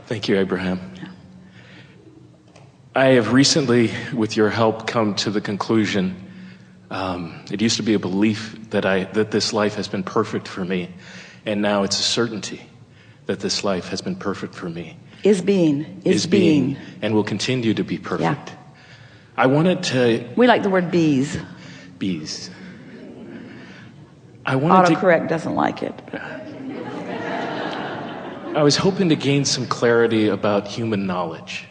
Thank you, Abraham. I have recently, with your help, come to the conclusion, it used to be a belief that this life has been perfect for me, and now it's a certainty that this life has been perfect for me. Is being. And will continue to be perfect. Yeah. I wanted to... We like the word bees. Bees. I wanted Autocorrect doesn't like it. I was hoping to gain some clarity about human knowledge.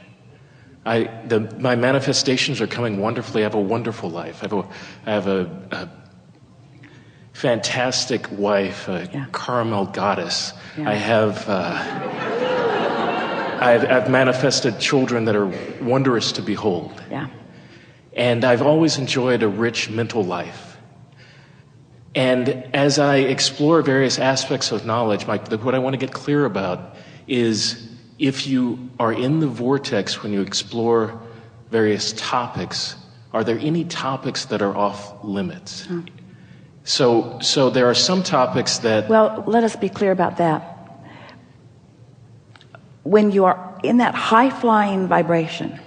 My manifestations are coming wonderfully. I have a wonderful life. I have a fantastic wife, a caramel goddess. Yeah. I've manifested children that are wondrous to behold. Yeah. And I've always enjoyed a rich mental life. And as I explore various aspects of knowledge, what I want to get clear about is if you are in the vortex when you explore various topics, are there any topics that are off limits? Oh. So there are some topics that... Well, let us be clear about that. When you are in that high-flying vibration,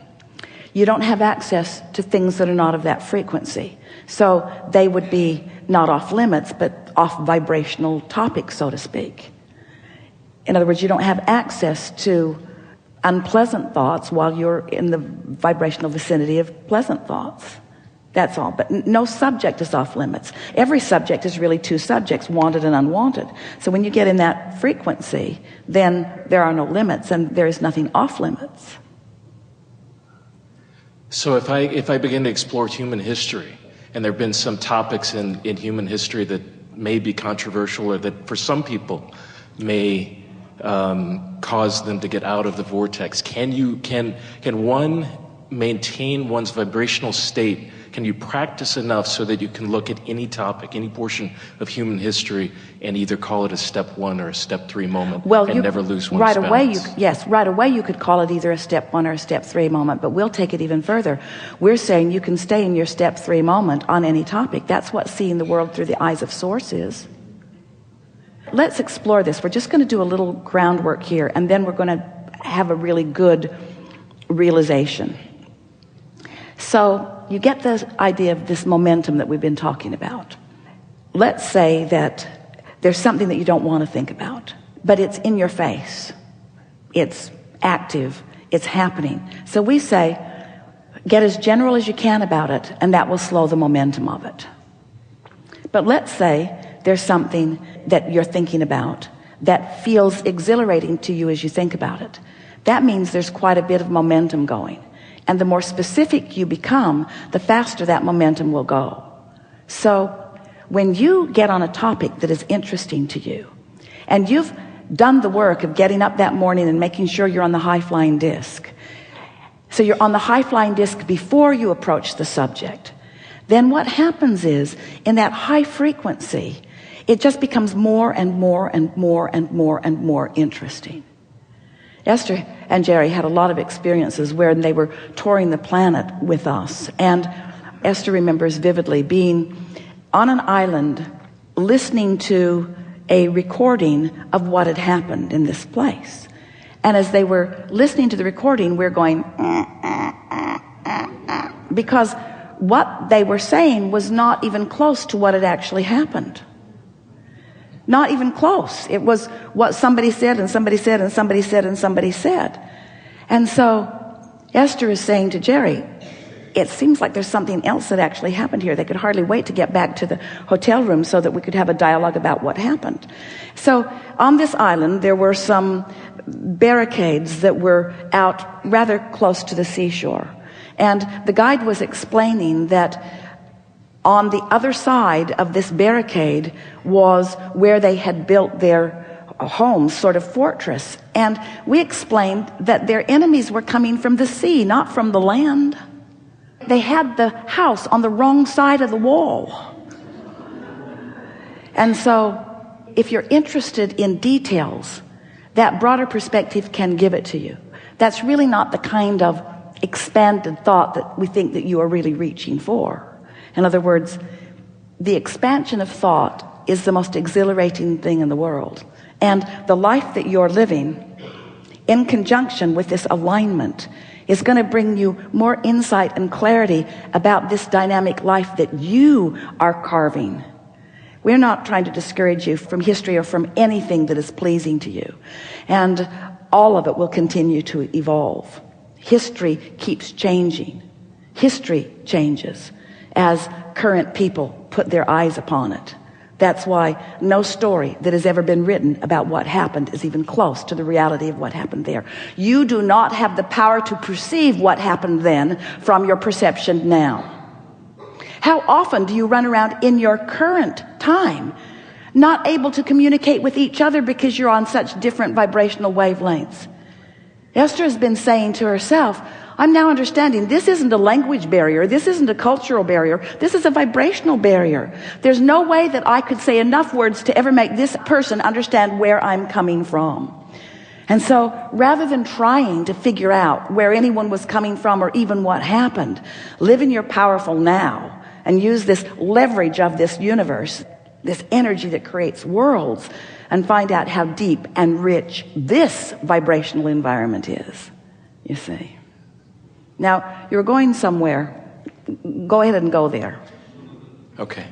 you don't have access to things that are not of that frequency. So they would be not off limits, but off vibrational topics, so to speak. In other words, you don't have access to unpleasant thoughts while you're in the vibrational vicinity of pleasant thoughts. That's all. But no subject is off limits. Every subject is really two subjects, wanted and unwanted. So when you get in that frequency, then there are no limits and there is nothing off limits. So if I begin to explore human history, and there have been some topics in human history that may be controversial or that for some people may cause them to get out of the vortex, can one maintain one's vibrational state? Can you practice enough so that you can look at any topic, any portion of human history, and either call it a step 1 or a step 3 moment, and never lose one's balance? Right away you could call it either a step 1 or a step 3 moment, but we'll take it even further. We're saying you can stay in your step 3 moment on any topic. That's what seeing the world through the eyes of Source is. Let's explore this. We're just going to do a little groundwork here, and then we're going to have a really good realization. So you get the idea of this momentum that we've been talking about. Let's say that there's something that you don't want to think about, but it's in your face. It's active. It's happening. So we say, get as general as you can about it, and that will slow the momentum of it. But let's say there's something that you're thinking about that feels exhilarating to you as you think about it. That means there's quite a bit of momentum going. And the more specific you become, the faster that momentum will go. So when you get on a topic that is interesting to you, and you've done the work of getting up that morning and making sure you're on the high-flying disc, so you're on the high-flying disc before you approach the subject, then what happens is, in that high frequency, it just becomes more and more and more and more and more interesting. Esther and Jerry had a lot of experiences where they were touring the planet with us. And Esther remembers vividly being on an island listening to a recording of what had happened in this place. And as they were listening to the recording, we're going, because what they were saying was not even close to what had actually happened. Not even close. It was what somebody said and somebody said and somebody said and somebody said. And so Esther is saying to Jerry, it seems like there's something else that actually happened here. They could hardly wait to get back to the hotel room so that we could have a dialogue about what happened. So on this island, there were some barricades that were out rather close to the seashore. And the guide was explaining that on the other side of this barricade was where they had built their home, sort of fortress. And we explained that their enemies were coming from the sea, not from the land. They had the house on the wrong side of the wall. And so if you're interested in details, that broader perspective can give it to you. That's really not the kind of expanded thought that we think that you are really reaching for. In other words, the expansion of thought is the most exhilarating thing in the world. And the life that you're living in conjunction with this alignment, is going to bring you more insight and clarity about this dynamic life that you are carving. We're not trying to discourage you from history or from anything that is pleasing to you. And all of it will continue to evolve. History keeps changing. History changes as current people put their eyes upon it. That's why no story that has ever been written about what happened is even close to the reality of what happened there. You do not have the power to perceive what happened then from your perception now. How often do you run around in your current time not able to communicate with each other because you're on such different vibrational wavelengths? Esther has been saying to herself, I'm now understanding this isn't a language barrier. This isn't a cultural barrier. This is a vibrational barrier. There's no way that I could say enough words to ever make this person understand where I'm coming from. And so rather than trying to figure out where anyone was coming from or even what happened, live in your powerful now and use this leverage of this universe, this energy that creates worlds, and find out how deep and rich this vibrational environment is, you see. Now, you're going somewhere. Go ahead and go there. Okay.